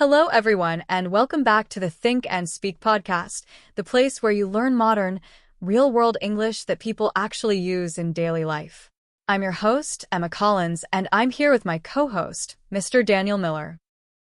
Hello, everyone, and welcome back to the Think and Speak podcast, the place where you learn modern, real world English that people actually use in daily life. I'm your host, Emma Collins, and I'm here with my co host, Mr. Daniel Miller.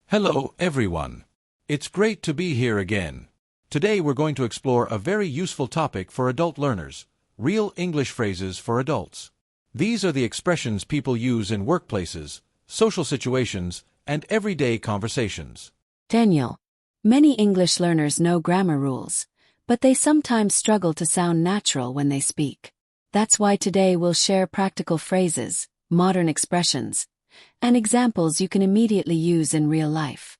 Hello, everyone. It's great to be here again. Today we're going to explore a very useful topic for adult learners: real English phrases for adults. These are the expressions people use in workplaces, social situations, and everyday conversations. Daniel, many English learners know grammar rules, but they sometimes struggle to sound natural when they speak. That's why today we'll share practical phrases, modern expressions, and examples you can immediately use in real life.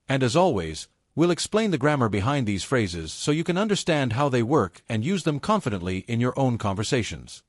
And as always, we'll explain the grammar behind these phrases so you can understand how they work and use them confidently in your own conversations.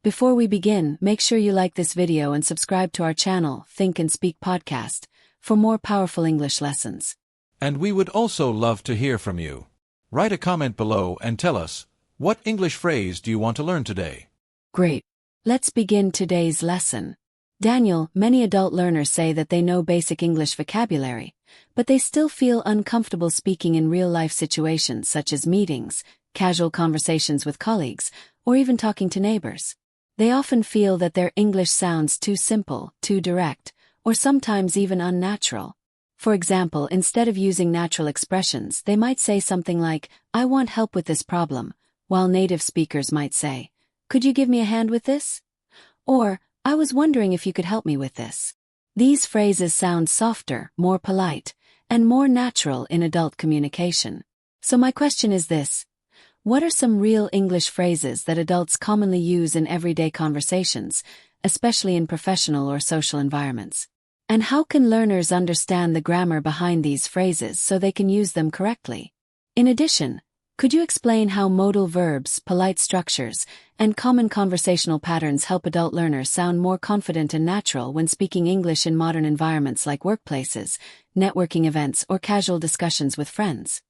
Before we begin, make sure you like this video and subscribe to our channel, Think and Speak Podcast, for more powerful English lessons. And we would also love to hear from you. Write a comment below and tell us, what English phrase do you want to learn today? Great. Let's begin today's lesson. Daniel, many adult learners say that they know basic English vocabulary, but they still feel uncomfortable speaking in real-life situations such as meetings, casual conversations with colleagues, or even talking to neighbors. They often feel that their English sounds too simple, too direct, or sometimes even unnatural. For example, instead of using natural expressions, they might say something like, "I want help with this problem," while native speakers might say, "Could you give me a hand with this?" Or, "I was wondering if you could help me with this." These phrases sound softer, more polite, and more natural in adult communication. So my question is this: what are some real English phrases that adults commonly use in everyday conversations, especially in professional or social environments? And how can learners understand the grammar behind these phrases so they can use them correctly? In addition, could you explain how modal verbs, polite structures, and common conversational patterns help adult learners sound more confident and natural when speaking English in modern environments like workplaces, networking events, or casual discussions with friends?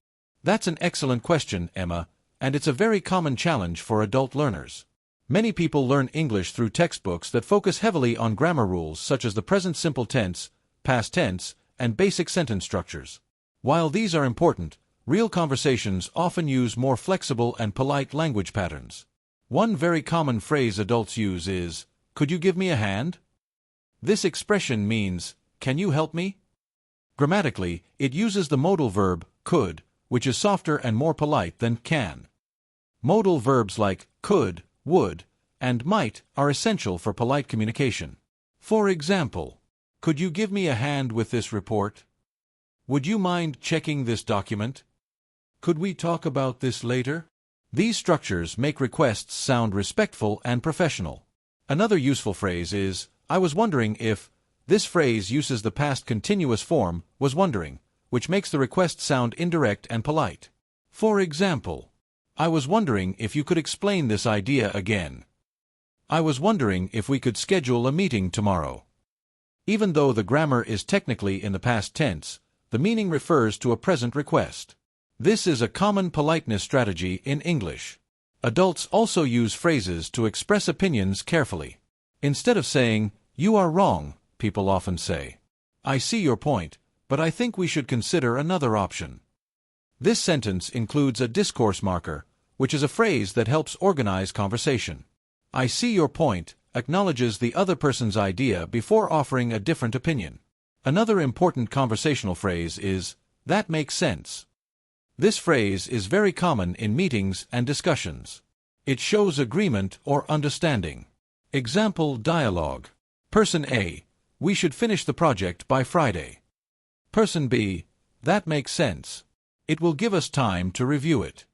That's an excellent question, Emma, and it's a very common challenge for adult learners. Many people learn English through textbooks that focus heavily on grammar rules such as the present simple tense, past tense, and basic sentence structures. While these are important, real conversations often use more flexible and polite language patterns. One very common phrase adults use is, "Could you give me a hand?" This expression means, "Can you help me?" Grammatically, it uses the modal verb, could, which is softer and more polite than can. Modal verbs like could, would, and might are essential for polite communication. For example, "Could you give me a hand with this report?" "Would you mind checking this document?" "Could we talk about this later?" These structures make requests sound respectful and professional. Another useful phrase is, "I was wondering if." This phrase uses the past continuous form, was wondering, which makes the request sound indirect and polite. For example, "I was wondering if you could explain this idea again." "I was wondering if we could schedule a meeting tomorrow." Even though the grammar is technically in the past tense, the meaning refers to a present request. This is a common politeness strategy in English. Adults also use phrases to express opinions carefully. Instead of saying, "You are wrong," people often say, "I see your point, but I think we should consider another option." This sentence includes a discourse marker, which is a phrase that helps organize conversation. "I see your point" acknowledges the other person's idea before offering a different opinion. Another important conversational phrase is, "That makes sense." This phrase is very common in meetings and discussions. It shows agreement or understanding. Example dialogue. Person A, "We should finish the project by Friday." Person B, "That makes sense. It will give us time to review it."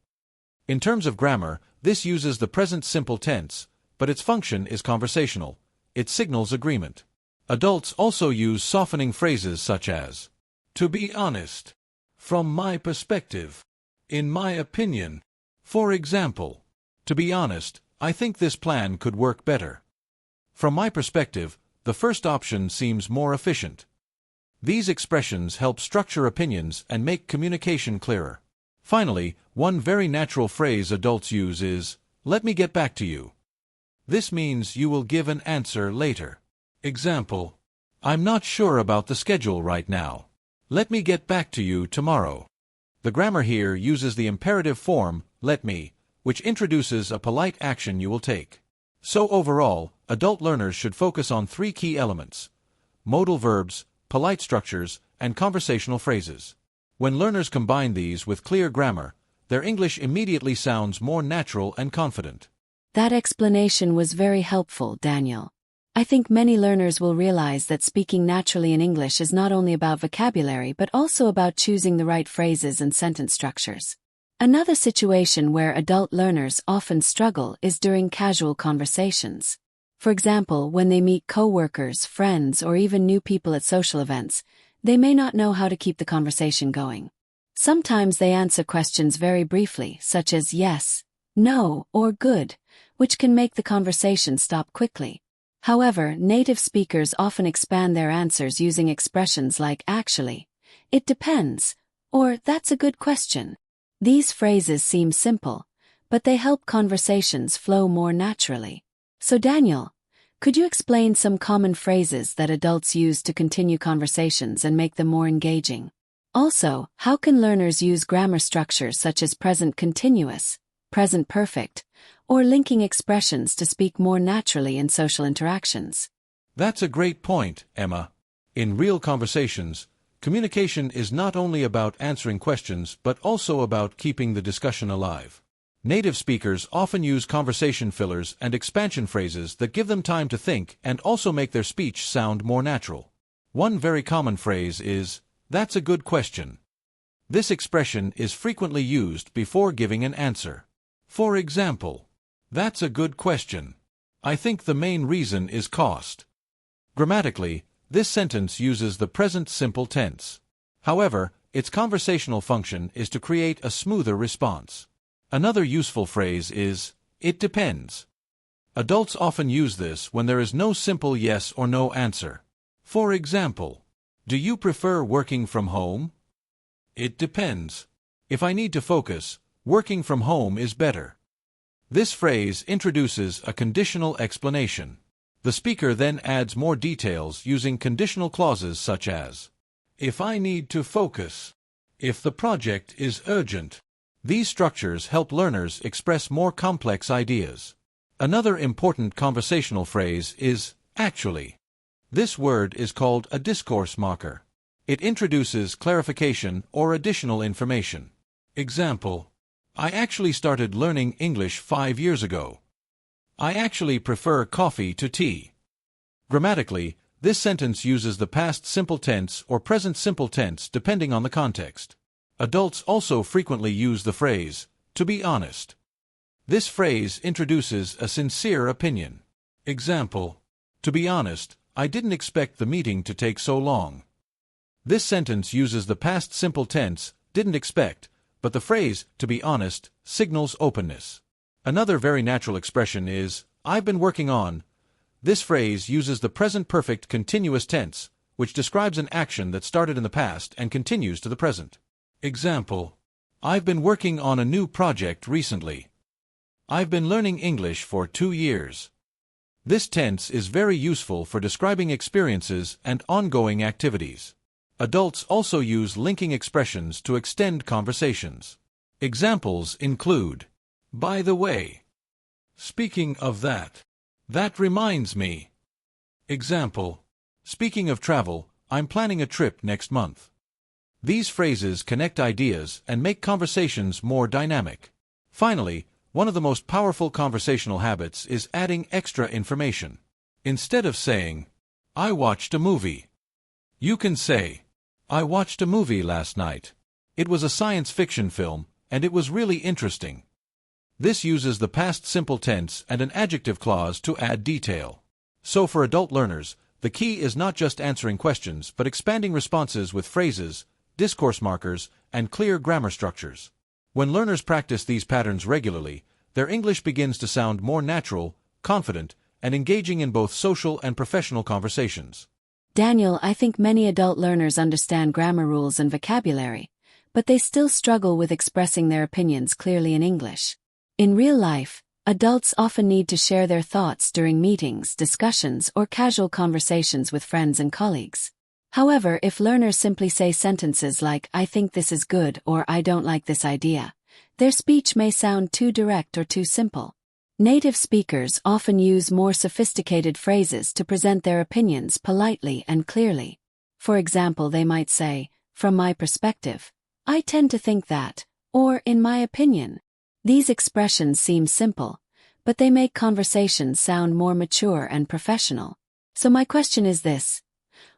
In terms of grammar, this uses the present simple tense, but its function is conversational. It signals agreement. Adults also use softening phrases such as, "To be honest," "From my perspective," "In my opinion." For example, "To be honest, I think this plan could work better." "From my perspective, the first option seems more efficient." These expressions help structure opinions and make communication clearer. Finally, one very natural phrase adults use is, "Let me get back to you." This means you will give an answer later. Example, "I'm not sure about the schedule right now." Let me get back to you tomorrow. The grammar here uses the imperative form, let me, which introduces a polite action you will take. So overall, adult learners should focus on three key elements: modal verbs, polite structures, and conversational phrases. When learners combine these with clear grammar, their English immediately sounds more natural and confident. That explanation was very helpful, Daniel. I think many learners will realize that speaking naturally in English is not only about vocabulary but also about choosing the right phrases and sentence structures. Another situation where adult learners often struggle is during casual conversations. For example, when they meet coworkers, friends, or even new people at social events, they may not know how to keep the conversation going. Sometimes they answer questions very briefly, such as yes, no, or good, which can make the conversation stop quickly. However, native speakers often expand their answers using expressions like actually, it depends, or that's a good question. These phrases seem simple, but they help conversations flow more naturally. So Daniel, could you explain some common phrases that adults use to continue conversations and make them more engaging? Also, how can learners use grammar structures such as present continuous, present perfect, or linking expressions to speak more naturally in social interactions? That's a great point, Emma. In real conversations, communication is not only about answering questions but also about keeping the discussion alive. Native speakers often use conversation fillers and expansion phrases that give them time to think and also make their speech sound more natural. One very common phrase is, "That's a good question." This expression is frequently used before giving an answer. For example, "That's a good question. I think the main reason is cost." Grammatically, this sentence uses the present simple tense. However, its conversational function is to create a smoother response. Another useful phrase is, "It depends." Adults often use this when there is no simple yes or no answer. For example, "Do you prefer working from home?" "It depends. If I need to focus, working from home is better." This phrase introduces a conditional explanation. The speaker then adds more details using conditional clauses such as, "If I need to focus," "If the project is urgent." These structures help learners express more complex ideas. Another important conversational phrase is, "actually." This word is called a discourse marker. It introduces clarification or additional information. Example, "I actually started learning English 5 years ago." "I actually prefer coffee to tea." Grammatically, this sentence uses the past simple tense or present simple tense depending on the context. Adults also frequently use the phrase, "to be honest." This phrase introduces a sincere opinion. Example, "To be honest, I didn't expect the meeting to take so long." This sentence uses the past simple tense, didn't expect, but the phrase, "to be honest," signals openness. Another very natural expression is, "I've been working on." This phrase uses the present perfect continuous tense, which describes an action that started in the past and continues to the present. Example, "I've been working on a new project recently." "I've been learning English for 2 years." This tense is very useful for describing experiences and ongoing activities. Adults also use linking expressions to extend conversations. Examples include, "By the way," "Speaking of that," "That reminds me." Example, "Speaking of travel, I'm planning a trip next month." These phrases connect ideas and make conversations more dynamic. Finally, one of the most powerful conversational habits is adding extra information. Instead of saying, "I watched a movie," you can say, "I watched a movie last night. It was a science fiction film, and it was really interesting." This uses the past simple tense and an adjective clause to add detail. So for adult learners, the key is not just answering questions but expanding responses with phrases, discourse markers, and clear grammar structures. When learners practice these patterns regularly, their English begins to sound more natural, confident, and engaging in both social and professional conversations. Daniel, I think many adult learners understand grammar rules and vocabulary, but they still struggle with expressing their opinions clearly in English. In real life, adults often need to share their thoughts during meetings, discussions, or casual conversations with friends and colleagues. However, if learners simply say sentences like, I think this is good or I don't like this idea, their speech may sound too direct or too simple. Native speakers often use more sophisticated phrases to present their opinions politely and clearly. For example, they might say, from my perspective, I tend to think that, or in my opinion. These expressions seem simple, but they make conversations sound more mature and professional. So my question is this: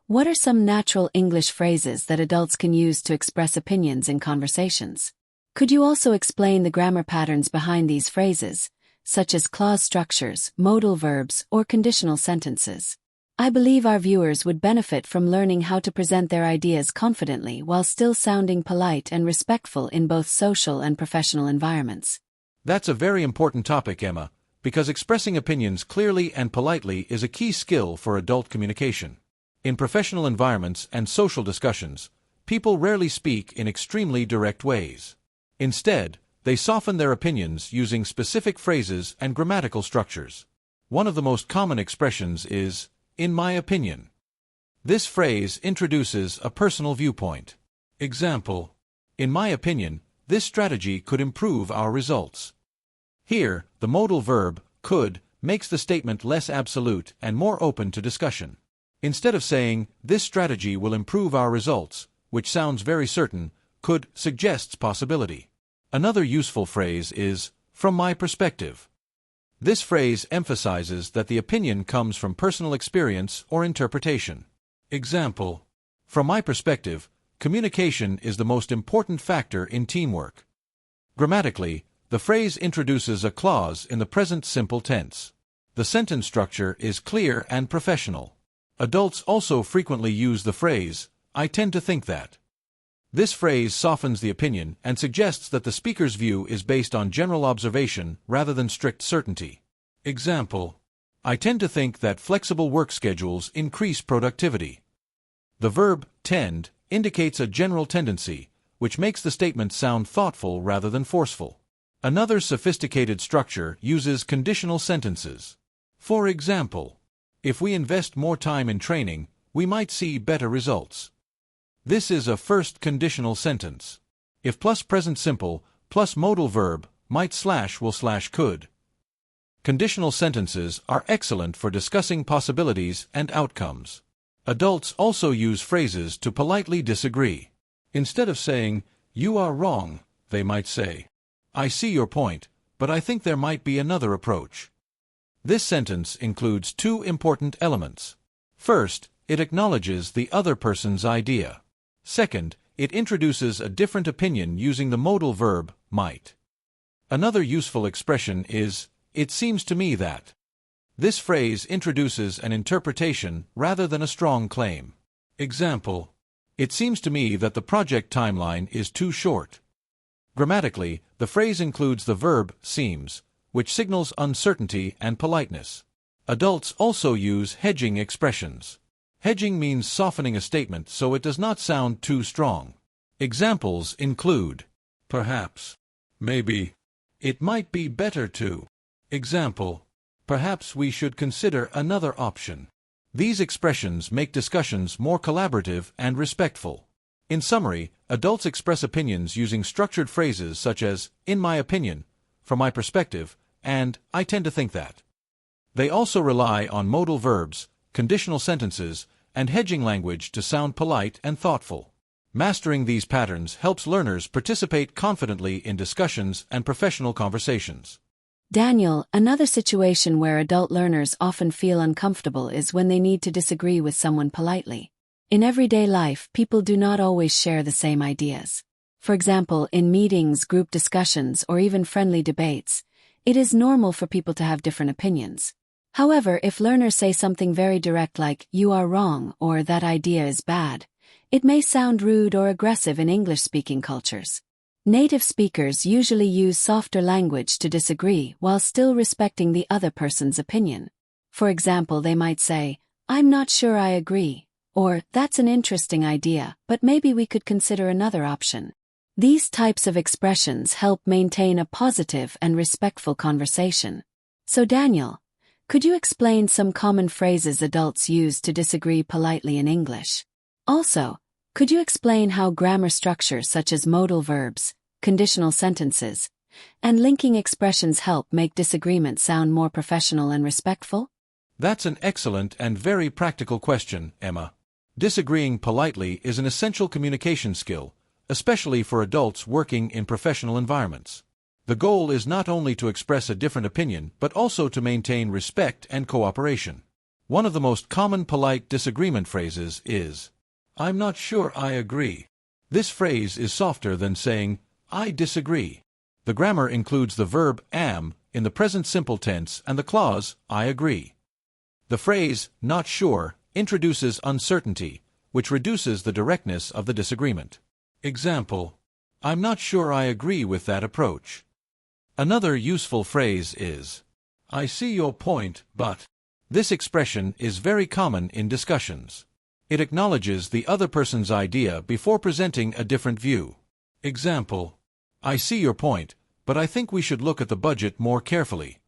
what are some natural English phrases that adults can use to express opinions in conversations? Could you also explain the grammar patterns behind these phrases, such as clause structures, modal verbs, or conditional sentences? I believe our viewers would benefit from learning how to present their ideas confidently while still sounding polite and respectful in both social and professional environments. That's a very important topic, Emma, because expressing opinions clearly and politely is a key skill for adult communication. In professional environments and social discussions, people rarely speak in extremely direct ways. Instead, they soften their opinions using specific phrases and grammatical structures. One of the most common expressions is, in my opinion. This phrase introduces a personal viewpoint. Example: in my opinion, this strategy could improve our results. Here, the modal verb, could, makes the statement less absolute and more open to discussion. Instead of saying, this strategy will improve our results, which sounds very certain, could suggests possibility. Another useful phrase is, from my perspective. This phrase emphasizes that the opinion comes from personal experience or interpretation. Example: from my perspective, communication is the most important factor in teamwork. Grammatically, the phrase introduces a clause in the present simple tense. The sentence structure is clear and professional. Adults also frequently use the phrase, I tend to think that. This phrase softens the opinion and suggests that the speaker's view is based on general observation rather than strict certainty. Example: I tend to think that flexible work schedules increase productivity. The verb tend indicates a general tendency, which makes the statement sound thoughtful rather than forceful. Another sophisticated structure uses conditional sentences. For example, if we invest more time in training, we might see better results. This is a first conditional sentence. If plus present simple plus modal verb might slash will slash could. Conditional sentences are excellent for discussing possibilities and outcomes. Adults also use phrases to politely disagree. Instead of saying, you are wrong, they might say, I see your point, but I think there might be another approach. This sentence includes two important elements. First, it acknowledges the other person's idea. Second, it introduces a different opinion using the modal verb, might. Another useful expression is, it seems to me that. This phrase introduces an interpretation rather than a strong claim. Example: it seems to me that the project timeline is too short. Grammatically, the phrase includes the verb seems, which signals uncertainty and politeness. Adults also use hedging expressions. Hedging means softening a statement so it does not sound too strong. Examples include, perhaps, maybe, it might be better to. Example: perhaps we should consider another option. These expressions make discussions more collaborative and respectful. In summary, adults express opinions using structured phrases such as, in my opinion, from my perspective, and I tend to think that. They also rely on modal verbs, conditional sentences, and hedging language to sound polite and thoughtful. Mastering these patterns helps learners participate confidently in discussions and professional conversations. Daniel, another situation where adult learners often feel uncomfortable is when they need to disagree with someone politely. In everyday life, people do not always share the same ideas. For example, in meetings, group discussions, or even friendly debates, it is normal for people to have different opinions. However, if learners say something very direct like, you are wrong, or that idea is bad, it may sound rude or aggressive in English-speaking cultures. Native speakers usually use softer language to disagree while still respecting the other person's opinion. For example, they might say, I'm not sure I agree, or that's an interesting idea, but maybe we could consider another option. These types of expressions help maintain a positive and respectful conversation. So Daniel, could you explain some common phrases adults use to disagree politely in English? Also, could you explain how grammar structures such as modal verbs, conditional sentences, and linking expressions help make disagreements sound more professional and respectful? That's an excellent and very practical question, Emma. Disagreeing politely is an essential communication skill, especially for adults working in professional environments. The goal is not only to express a different opinion but also to maintain respect and cooperation. One of the most common polite disagreement phrases is, "I'm not sure I agree." This phrase is softer than saying, "I disagree." The grammar includes the verb am in the present simple tense and the clause, "I agree." The phrase, "not sure," introduces uncertainty, which reduces the directness of the disagreement. Example, "I'm not sure I agree with that approach." Another useful phrase is, "I see your point, but..." This expression is very common in discussions. It acknowledges the other person's idea before presenting a different view. Example, "I see your point, but I think we should look at the budget more carefully."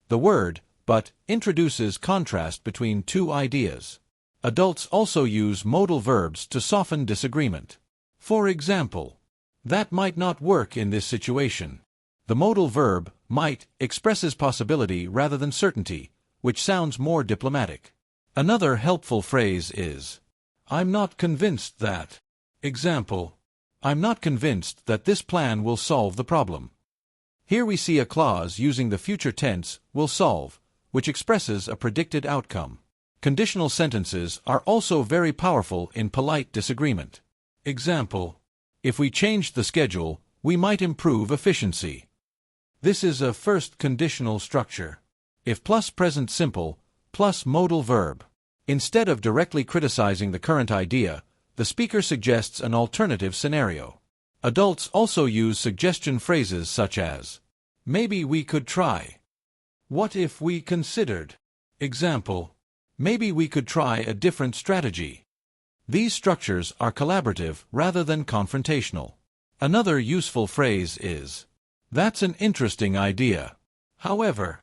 The word, but, introduces contrast between two ideas. Adults also use modal verbs to soften disagreement. For example, "That might not work in this situation." The modal verb, might, expresses possibility rather than certainty, which sounds more diplomatic. Another helpful phrase is, "I'm not convinced that." Example, "I'm not convinced that this plan will solve the problem." Here we see a clause using the future tense, will solve, which expresses a predicted outcome. Conditional sentences are also very powerful in polite disagreement. Example, "If we changed the schedule, we might improve efficiency." This is a first conditional structure. If plus present simple, plus modal verb. Instead of directly criticizing the current idea, the speaker suggests an alternative scenario. Adults also use suggestion phrases such as, "Maybe we could try." "What if we considered?" Example, "Maybe we could try a different strategy." These structures are collaborative rather than confrontational. Another useful phrase is, "That's an interesting idea. However."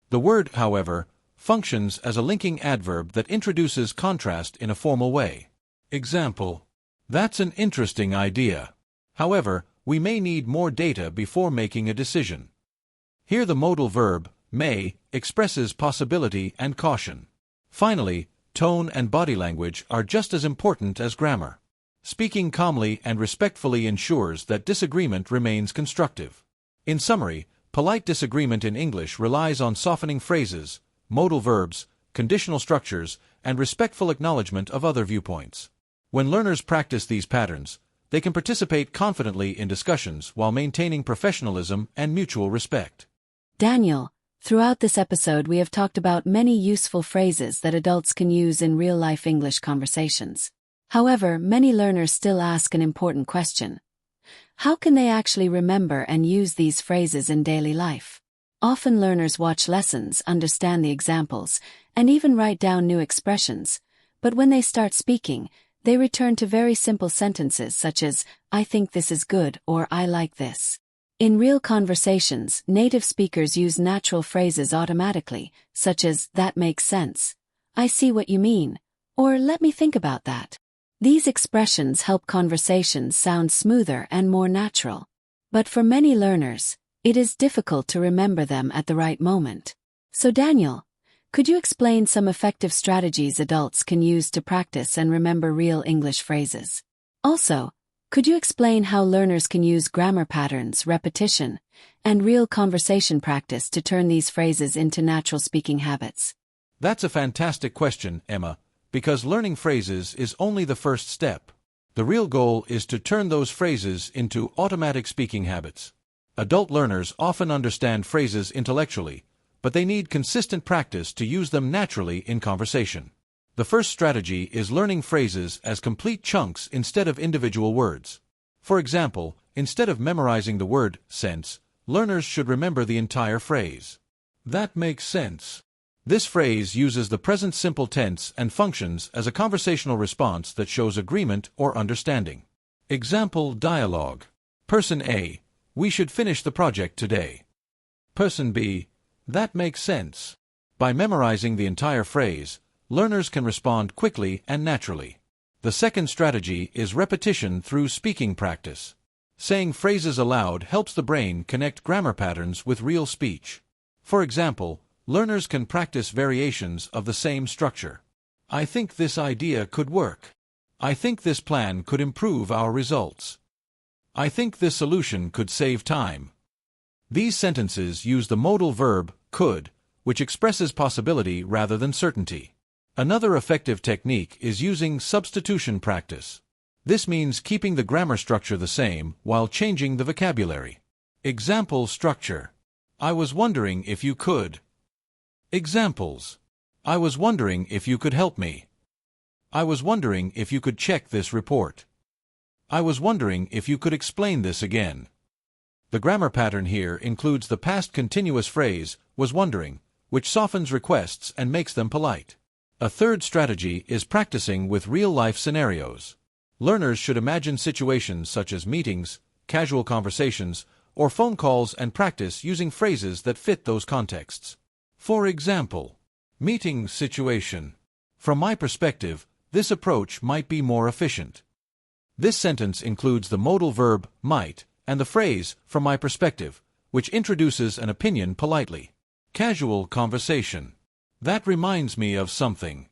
The word however functions as a linking adverb that introduces contrast in a formal way. Example, "That's an interesting idea. However, we may need more data before making a decision." Here the modal verb, may, expresses possibility and caution. Finally, tone and body language are just as important as grammar. Speaking calmly and respectfully ensures that disagreement remains constructive. In summary, polite disagreement in English relies on softening phrases, modal verbs, conditional structures, and respectful acknowledgement of other viewpoints. When learners practice these patterns, they can participate confidently in discussions while maintaining professionalism and mutual respect. Daniel, throughout this episode we have talked about many useful phrases that adults can use in real-life English conversations. However, many learners still ask an important question. How can they actually remember and use these phrases in daily life? Often learners watch lessons, understand the examples, and even write down new expressions, but when they start speaking, they return to very simple sentences such as, "I think this is good," or "I like this." In real conversations, native speakers use natural phrases automatically, such as, "That makes sense," "I see what you mean," or "Let me think about that." These expressions help conversations sound smoother and more natural. But for many learners, it is difficult to remember them at the right moment. So Daniel, could you explain some effective strategies adults can use to practice and remember real English phrases? Also, could you explain how learners can use grammar patterns, repetition, and real conversation practice to turn these phrases into natural speaking habits? That's a fantastic question, Emma, because learning phrases is only the first step. The real goal is to turn those phrases into automatic speaking habits. Adult learners often understand phrases intellectually, but they need consistent practice to use them naturally in conversation. The first strategy is learning phrases as complete chunks instead of individual words. For example, instead of memorizing the word sense, learners should remember the entire phrase. "That makes sense." This phrase uses the present simple tense and functions as a conversational response that shows agreement or understanding. Example dialogue. Person A, "We should finish the project today." Person B, "That makes sense." By memorizing the entire phrase, learners can respond quickly and naturally. The second strategy is repetition through speaking practice. Saying phrases aloud helps the brain connect grammar patterns with real speech. For example, learners can practice variations of the same structure. I think this idea could work. I think this plan could improve our results. I think this solution could save time. These sentences use the modal verb could, which expresses possibility rather than certainty. Another effective technique is using substitution practice. This means keeping the grammar structure the same while changing the vocabulary. Example structure. I was wondering if you could. Examples. I was wondering if you could help me. I was wondering if you could check this report. I was wondering if you could explain this again. The grammar pattern here includes the past continuous phrase, was wondering, which softens requests and makes them polite. A third strategy is practicing with real-life scenarios. Learners should imagine situations such as meetings, casual conversations, or phone calls and practice using phrases that fit those contexts. For example, meeting situation. From my perspective, this approach might be more efficient. This sentence includes the modal verb might and the phrase from my perspective, which introduces an opinion politely. Casual conversation. That reminds me of something.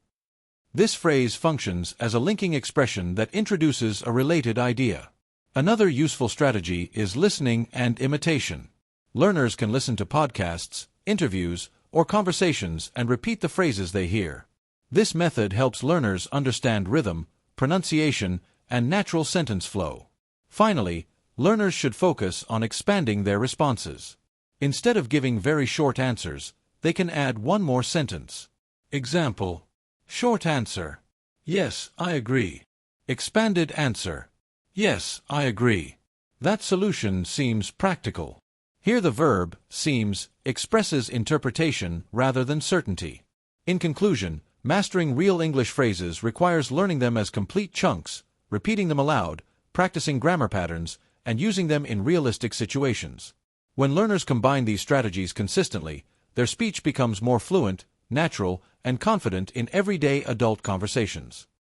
This phrase functions as a linking expression that introduces a related idea. Another useful strategy is listening and imitation. Learners can listen to podcasts, interviews, or conversations and repeat the phrases they hear. This method helps learners understand rhythm, pronunciation, and natural sentence flow. Finally, learners should focus on expanding their responses. Instead of giving very short answers, they can add one more sentence. Example. Short answer. Yes, I agree. Expanded answer. Yes, I agree. That solution seems practical. Here the verb, seems, expresses interpretation rather than certainty. In conclusion, mastering real English phrases requires learning them as complete chunks, repeating them aloud, practicing grammar patterns, and using them in realistic situations. When learners combine these strategies consistently, their speech becomes more fluent, natural, and confident in everyday adult conversations.